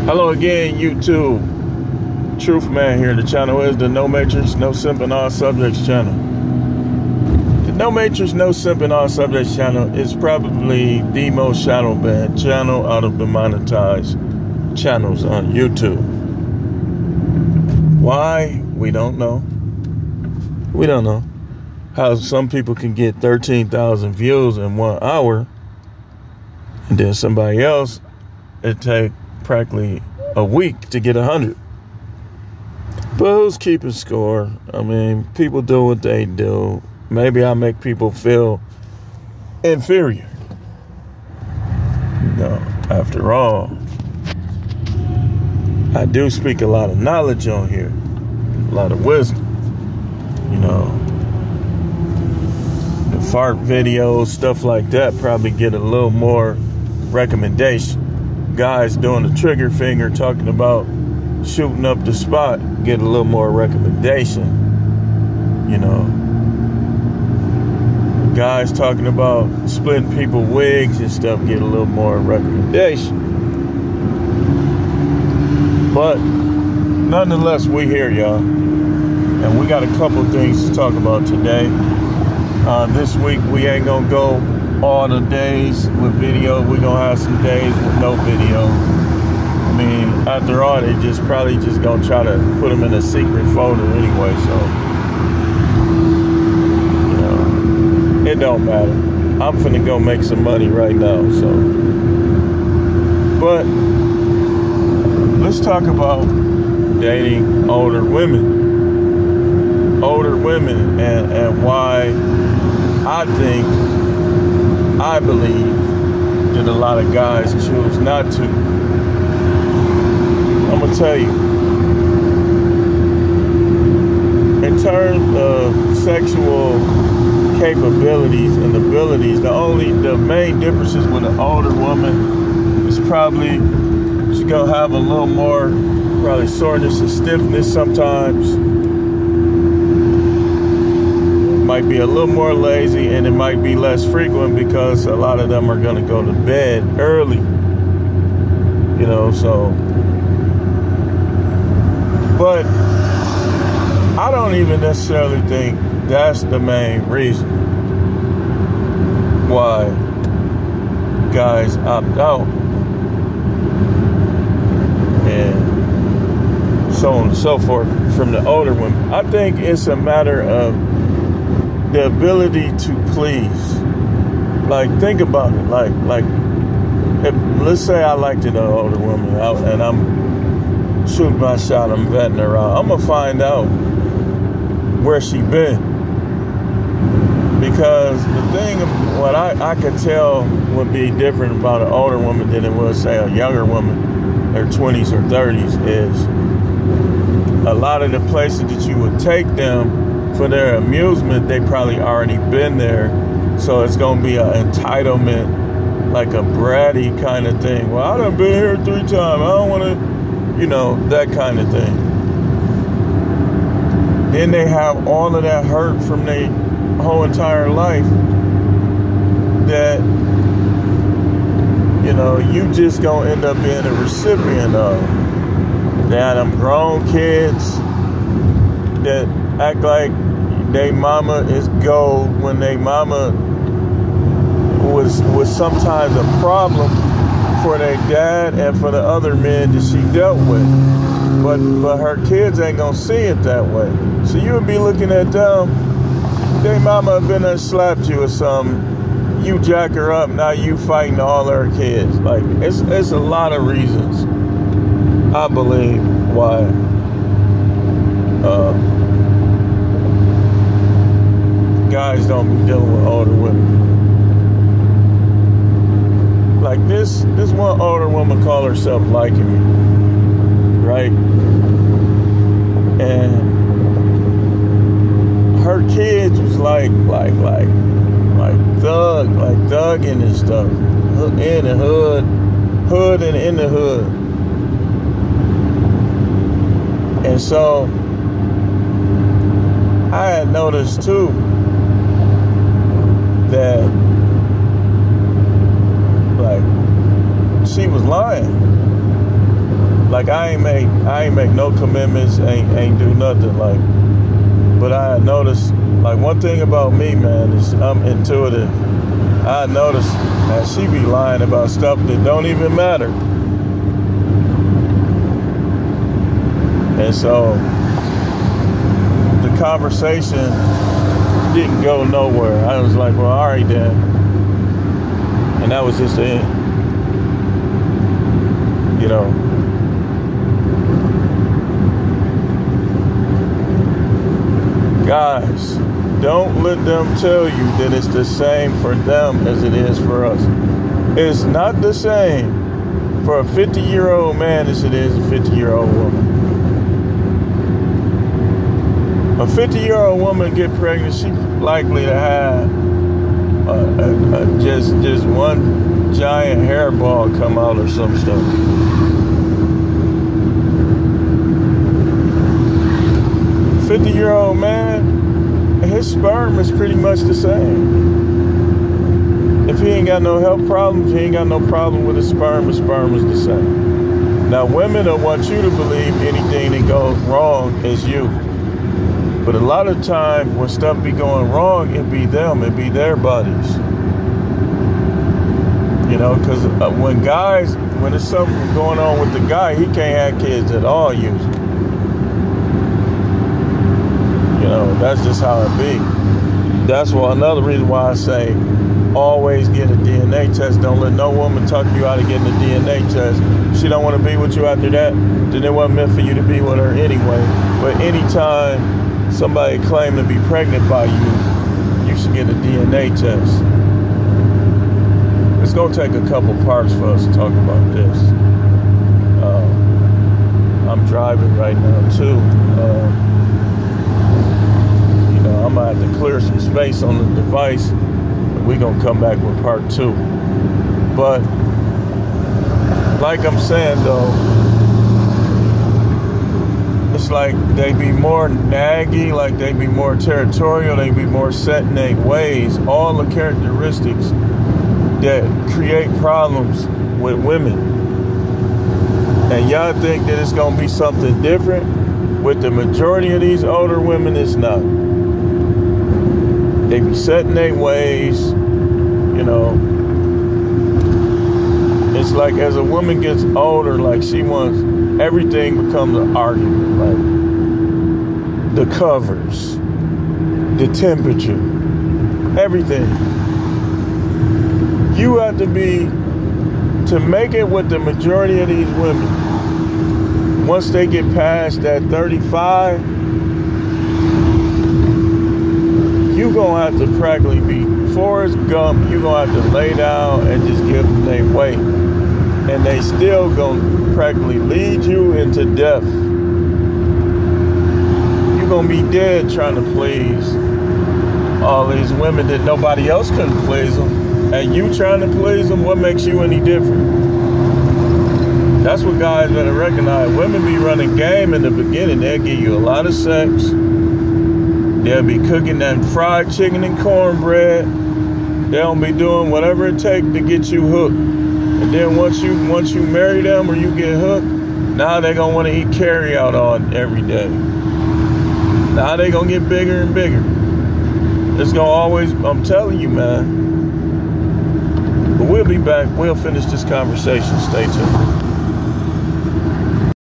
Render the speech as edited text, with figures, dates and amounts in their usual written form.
Hello again, YouTube. Truth Man here. The channel is the No Matrix, No Simping All Subjects channel. The No Matrix, No Simping All Subjects channel is probably the most shadow banned channel out of the monetized channels on YouTube. Why? We don't know. We don't know. How some people can get 13,000 views in 1 hour, and then somebody else, it take practically a week to get 100. But who's keeping score? I mean, people do what they do. Maybe I make people feel inferior. No, after all, I do speak a lot of knowledge on here, a lot of wisdom. You know, the fart videos, stuff like that, probably get a little more recommendation. Guys doing the trigger finger, talking about shooting up the spot, get a little more recommendation. You know, guys talking about splitting people wigs and stuff, get a little more recommendation. But nonetheless, we here, y'all, and we got a couple things to talk about today. This week we ain't gonna go all the days with video. We're gonna have some days with no video. I mean, after all, they probably just gonna try to put them in a secret folder anyway, so you know, it don't matter. I'm finna go make some money right now, so. But let's talk about dating older women. Older women and why I believe that a lot of guys choose not to. I'm gonna tell you, in terms of sexual capabilities and abilities, the main differences with an older woman is probably she's gonna have a little more probably soreness and stiffness sometimes. Might be a little more lazy, and it might be less frequent because a lot of them are going to go to bed early, you know, so. But I don't even necessarily think that's the main reason why guys opt out and so on and so forth from the older women. I think it's a matter of the ability to please. Like, think about it. Like, if, let's say I liked an older woman and I'm shooting my shot, I'm vetting her out. I'm gonna find out where she been. Because the thing, what I could tell would be different about an older woman than it would, say, a younger woman, their 20s or 30s, is a lot of the places that you would take them for their amusement, they probably already been there. So it's going to be an entitlement, like a bratty kind of thing. Well, I done been here 3 times. I don't want to, you know, that kind of thing. Then they have all of that hurt from their whole entire life that, you know, you just going to end up being a recipient of. They had them grown kids that act like they mama is gold when they mama was sometimes a problem for their dad and for the other men that she dealt with. But her kids ain't gonna see it that way. So you would be looking at them, they mama have been there, slapped you or something, you jack her up, now you fighting all her kids. Like, it's a lot of reasons, I believe, why guys don't be dealing with older women. Like this one older woman called herself Liking Me, right? And her kids was like thugging and stuff, in the hood and in the hood. And so I had noticed too that, like, she was lying. Like I ain't make no commitments, ain't do nothing. Like, but I noticed, like, one thing about me, man, is I'm intuitive. I noticed that she be lying about stuff that don't even matter. And so the conversation didn't go nowhere. I was like, well, all right then. And that was just the end. You know. Guys, don't let them tell you that it's the same for them as it is for us. It's not the same for a 50-year-old man as it is a 50-year-old woman. A 50-year-old woman get pregnant, she's likely to have just one giant hairball come out or some stuff. 50-year-old man, his sperm is pretty much the same. If he ain't got no health problems, he ain't got no problem with his sperm is the same. Now, women will want you to believe anything that goes wrong is you. But a lot of time when stuff be going wrong, it be them, it be their bodies. You know, because when there's something going on with the guy, he can't have kids at all usually. You know, that's just how it be. That's another reason why I say always get a DNA test. Don't let no woman talk you out of getting a DNA test. If she don't want to be with you after that, then it wasn't meant for you to be with her anyway. But anytime somebody claim to be pregnant by you, you should get a DNA test. It's going to take a couple parts for us to talk about this. I'm driving right now too. I'm going to have to clear some space on the device, and we're going to come back with part 2. But, like I'm saying, though, it's like they be more naggy, like they be more territorial, they be more set in their ways, all the characteristics that create problems with women. And y'all think that it's going to be something different? With the majority of these older women, it's not. They be set in their ways, you know. It's like as a woman gets older, like she wants, everything becomes an argument. Like the covers, the temperature, everything. You have to make it with the majority of these women. Once they get past that 35, you gonna have to practically be Forrest Gump. You gonna have to lay down and just give them their weight, and they still gonna practically lead you into death. You gonna be dead trying to please all these women that nobody else couldn't please them, and you trying to please them. What makes you any different? That's what guys better recognize. Women be running game in the beginning. They'll give you a lot of sex. They'll be cooking that fried chicken and cornbread. They'll be doing whatever it takes to get you hooked. And then once you marry them or you get hooked, now they're gonna want to eat carry out every day. Now they're gonna get bigger and bigger. It's gonna always, I'm telling you, man. But we'll be back. We'll finish this conversation. Stay tuned.